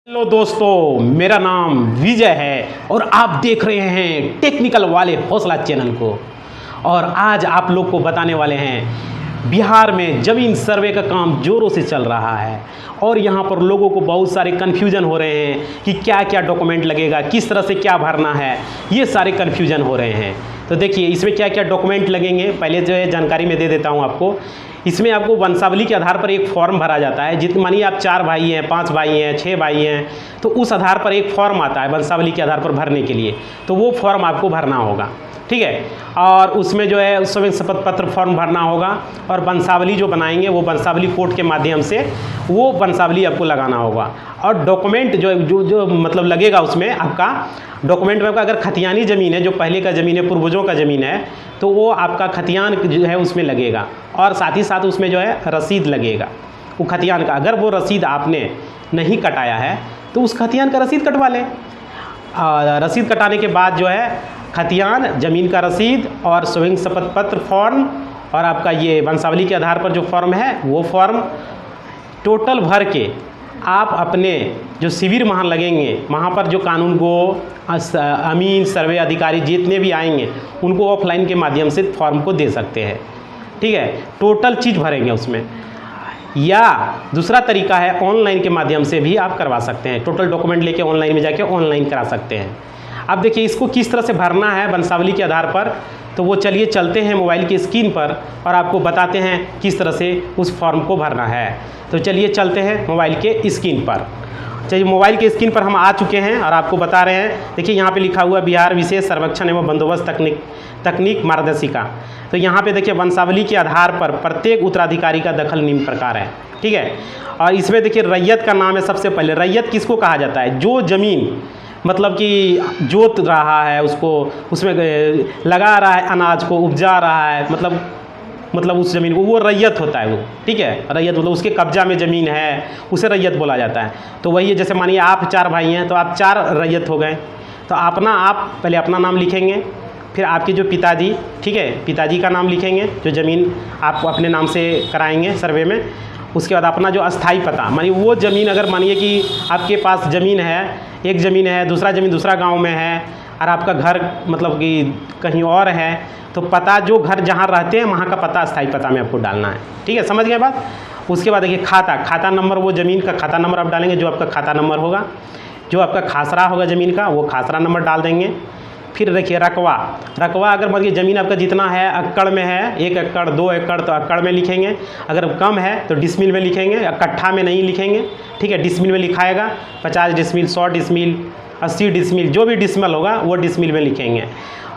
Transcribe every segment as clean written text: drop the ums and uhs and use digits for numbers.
Hello दोस्तों, मेरा नाम विजय है और आप देख रहे हैं टेक्निकल वाले हौसला चैनल को। और आज आप लोग को बताने वाले हैं बिहार में ज़मीन सर्वे का काम ज़ोरों से चल रहा है और यहाँ पर लोगों को बहुत सारे कन्फ्यूजन हो रहे हैं कि क्या क्या डॉक्यूमेंट लगेगा, किस तरह से क्या भरना है, ये सारे कन्फ्यूजन हो रहे हैं। तो देखिए इसमें क्या क्या डॉक्यूमेंट लगेंगे, पहले जो है जानकारी मैं दे देता हूँ आपको। इसमें आपको वंशावली के आधार पर एक फॉर्म भरा जाता है। जितने मानिए आप 4 भाई हैं, 5 भाई हैं, 6 भाई हैं, तो उस आधार पर एक फॉर्म आता है वंशावली के आधार पर भरने के लिए, तो वो फॉर्म आपको भरना होगा, ठीक है। और उसमें जो है उस समय शपथ पत्र फॉर्म भरना होगा और वंशावली जो बनाएंगे वो वंशावली कोर्ट के माध्यम से वो वंशावली आपको लगाना होगा। और डॉक्यूमेंट जो मतलब लगेगा उसमें आपका डॉक्यूमेंट में आपका अगर खतियानी ज़मीन है, जो पहले का ज़मीन है, पूर्वजों का ज़मीन है, तो वो आपका खतियान जो है उसमें लगेगा। और साथ ही साथ उसमें जो है रसीद लगेगा वो खतियान का। अगर वो रसीद आपने नहीं कटाया है तो उस खतियान का रसीद कटवा लें। रसीद कटाने के बाद जो है खतियान, ज़मीन का रसीद और स्वयं शपथ पत्र फॉर्म और आपका ये वंशावली के आधार पर जो फॉर्म है वो फॉर्म टोटल भर के आप अपने जो शिविर वहाँ लगेंगे, वहाँ पर जो कानून गो अमीन सर्वे अधिकारी जितने भी आएंगे उनको ऑफलाइन के माध्यम से फॉर्म को दे सकते हैं, ठीक है। टोटल चीज़ भरेंगे उसमें। या दूसरा तरीका है ऑनलाइन के माध्यम से भी आप करवा सकते हैं। टोटल डॉक्यूमेंट लेके ऑनलाइन में जाके ऑनलाइन करा सकते हैं। अब देखिए इसको किस तरह से भरना है वंशावली के आधार पर, तो वो चलिए चलते हैं मोबाइल की स्क्रीन पर और आपको बताते हैं किस तरह से उस फॉर्म को भरना है। तो चलिए चलते हैं मोबाइल के स्क्रीन पर। चलिए मोबाइल के स्क्रीन पर हम आ चुके हैं और आपको बता रहे हैं। देखिए यहाँ पे लिखा हुआ बिहार विशेष सर्वेक्षण एवं बंदोबस्त तकनीक मार्गदर्शिका। तो यहाँ पे देखिए वंशावली के आधार पर प्रत्येक उत्तराधिकारी का दखल निम्न प्रकार है, ठीक है। और इसमें देखिए रैयत का नाम है। सबसे पहले रैयत किसको कहा जाता है? जो ज़मीन मतलब कि जोत रहा है, उसको उसमें लगा रहा है, अनाज को उपजा रहा है, मतलब उस ज़मीन को, वो रैयत होता है वो, ठीक है। रैयत मतलब उसके कब्जा में ज़मीन है, उसे रैयत बोला जाता है। तो वही है, जैसे मानिए आप 4 भाई हैं तो आप 4 रैयत हो गए। तो आप पहले अपना नाम लिखेंगे, फिर आपके जो पिताजी, ठीक है, पिताजी का नाम लिखेंगे जो ज़मीन आप अपने नाम से कराएंगे सर्वे में। उसके बाद अपना जो अस्थाई पता, मानिए वो ज़मीन अगर मानिए कि आपके पास ज़मीन है, एक ज़मीन है, दूसरा ज़मीन दूसरा गांव में है और आपका घर मतलब कि कहीं और है, तो पता जो घर जहां रहते हैं वहां का पता अस्थाई पता में आपको डालना है, ठीक है। समझ गए बात। उसके बाद देखिए खाता नंबर, वो ज़मीन का खाता नंबर आप डालेंगे जो आपका खाता नंबर होगा। जो आपका खासरा होगा ज़मीन का वो खासरा नंबर डाल देंगे। फिर देखिए रकबा अगर मतलब ज़मीन आपका जितना है एकड़ में है, 1 एकड़ 2 एकड़, तो एकड़ में लिखेंगे। अगर कम है तो डिसमिल में लिखेंगे, कट्ठा में नहीं लिखेंगे, ठीक है। डिसमिल में लिखाएगा 50 डिसमिल, 100 डिसमिल, 80 डिसमिल, जो भी डिसमिल होगा वो डिसमिल में लिखेंगे।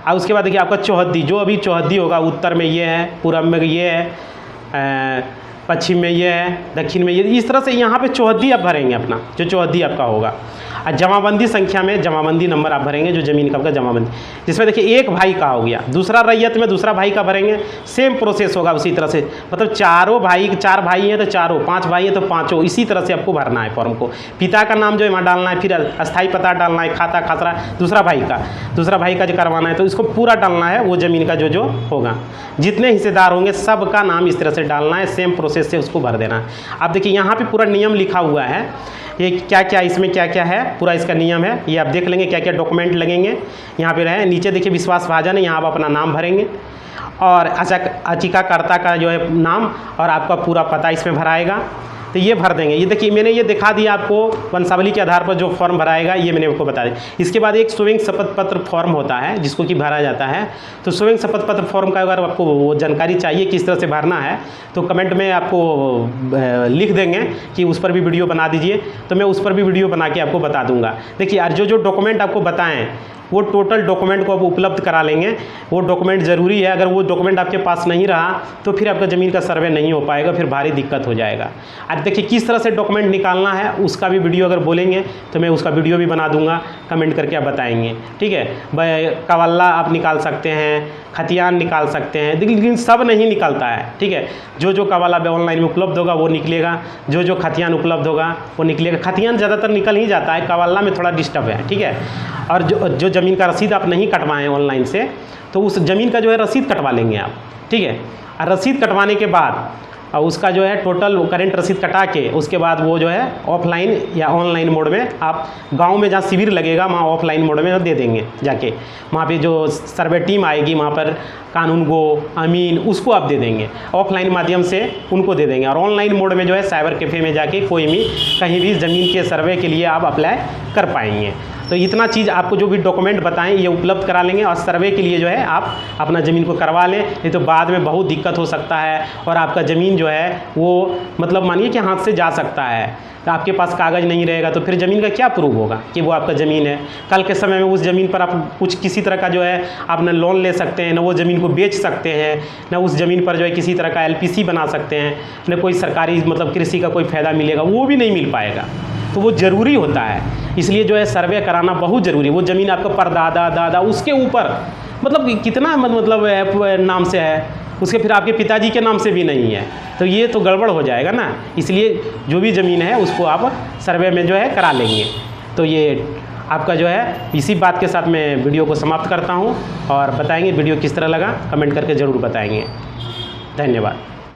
और उसके बाद देखिए आपका चौहद्दी, जो अभी चौहद्दी होगा, उत्तर में ये है, पूरब में ये है, पश्चिम में ये है, दक्षिण में ये, इस तरह से यहाँ पे चौहद्दी आप भरेंगे अपना, जो चौहद्दी आपका होगा। और जमाबंदी संख्या में जमाबंदी नंबर आप भरेंगे जो ज़मीन का आपका जमाबंदी, जिसमें देखिए एक भाई का हो गया, दूसरा रैयत में दूसरा भाई का भरेंगे। सेम प्रोसेस होगा उसी तरह से, मतलब 4 भाई हैं तो 4, 5 भाई हैं तो 5, इसी तरह से आपको भरना है फॉर्म को। पिता का नाम जो है वहाँ डालना है, फिर अस्थाई पता डालना है, खाता खासरा दूसरा भाई का जो करवाना है, तो इसको पूरा डालना है। वो ज़मीन का जो होगा, जितने हिस्सेदार होंगे सबका नाम इस तरह से डालना है, सेम प्रोसेस से उसको भर देना है। अब देखिए यहाँ पे पूरा नियम लिखा हुआ है, ये क्या क्या इसमें क्या क्या है, पूरा इसका नियम है। ये आप देख लेंगे क्या क्या डॉक्यूमेंट लगेंगे। यहाँ पे रहे नीचे देखिए विश्वास भाजन है, यहाँ आप अपना नाम भरेंगे और याचिकाकर्ता का जो है नाम और आपका पूरा पता इसमें भराएगा, तो ये भर देंगे। ये देखिए मैंने ये दिखा दिया आपको वंशावली के आधार पर जो फॉर्म भराएगा, ये मैंने आपको बता दिया। इसके बाद एक स्वयं शपथ पत्र फॉर्म होता है जिसको कि भरा जाता है। तो स्वयं शपथ पत्र फॉर्म का अगर आपको वो जानकारी चाहिए किस तरह से भरना है तो कमेंट में आपको लिख देंगे कि उस पर भी वीडियो बना दीजिए, तो मैं उस पर भी वीडियो बना के आपको बता दूंगा। देखिए और जो डॉक्यूमेंट आपको बताएँ वो टोटल डॉक्यूमेंट को आप उपलब्ध करा लेंगे। वो डॉक्यूमेंट ज़रूरी है। अगर वो डॉक्यूमेंट आपके पास नहीं रहा तो फिर आपका ज़मीन का सर्वे नहीं हो पाएगा, फिर भारी दिक्कत हो जाएगा। अब देखिए किस तरह से डॉक्यूमेंट निकालना है उसका भी वीडियो अगर बोलेंगे तो मैं उसका वीडियो भी बना दूंगा, कमेंट करके आप बताएंगे, ठीक है। कवल्ला आप निकाल सकते हैं, खतियान निकाल सकते हैं, लेकिन सब नहीं निकलता है, ठीक है। जो कवल्ला ऑनलाइन में उपलब्ध होगा वो निकलेगा, जो खतियान उपलब्ध होगा वो निकलेगा। खतियान ज़्यादातर निकल ही जाता है, कवल्ला में थोड़ा डिस्टर्ब है, ठीक है। और जो ज़मीन का रसीद आप नहीं कटवाएं ऑनलाइन से, तो उस ज़मीन का जो है रसीद कटवा लेंगे आप, ठीक है। और रसीद कटवाने के बाद और उसका जो है टोटल करंट रसीद कटा के उसके बाद वो जो है ऑफलाइन या ऑनलाइन मोड में आप गांव में जहाँ शिविर लगेगा वहाँ ऑफलाइन मोड में दे देंगे जाके। वहाँ पे जो सर्वे टीम आएगी वहाँ पर कानून गो अमीन उसको आप दे देंगे, ऑफलाइन माध्यम से उनको दे देंगे। और ऑनलाइन मोड में जो है साइबर कैफ़े में जाके कोई भी कहीं भी ज़मीन के सर्वे के लिए आप अप्लाई कर पाएंगे। तो इतना चीज़ आपको जो भी डॉक्यूमेंट बताएं ये उपलब्ध करा लेंगे और सर्वे के लिए जो है आप अपना ज़मीन को करवा लें, नहीं तो बाद में बहुत दिक्कत हो सकता है और आपका ज़मीन जो है वो मतलब मानिए कि हाथ से जा सकता है। तो आपके पास कागज़ नहीं रहेगा तो फिर ज़मीन का क्या प्रूफ होगा कि वो आपका ज़मीन है। कल के समय में उस ज़मीन पर आप कुछ किसी तरह का जो है आप न लोन ले सकते हैं, न वो ज़मीन को बेच सकते हैं, न उस ज़मीन पर जो है किसी तरह का LPC बना सकते हैं, न कोई सरकारी मतलब कृषि का कोई फ़ायदा मिलेगा, वो भी नहीं मिल पाएगा। तो वो ज़रूरी होता है, इसलिए जो है सर्वे कराना बहुत ज़रूरी है। वो ज़मीन आपका परदादा दादा उसके ऊपर मतलब कितना मतलब नाम से है, उसके फिर आपके पिताजी के नाम से भी नहीं है, तो ये तो गड़बड़ हो जाएगा ना। इसलिए जो भी ज़मीन है उसको आप सर्वे में जो है करा लेंगे। तो ये आपका जो है इसी बात के साथ मैं वीडियो को समाप्त करता हूँ और बताएंगे वीडियो किस तरह लगा, कमेंट करके ज़रूर बताएंगे। धन्यवाद।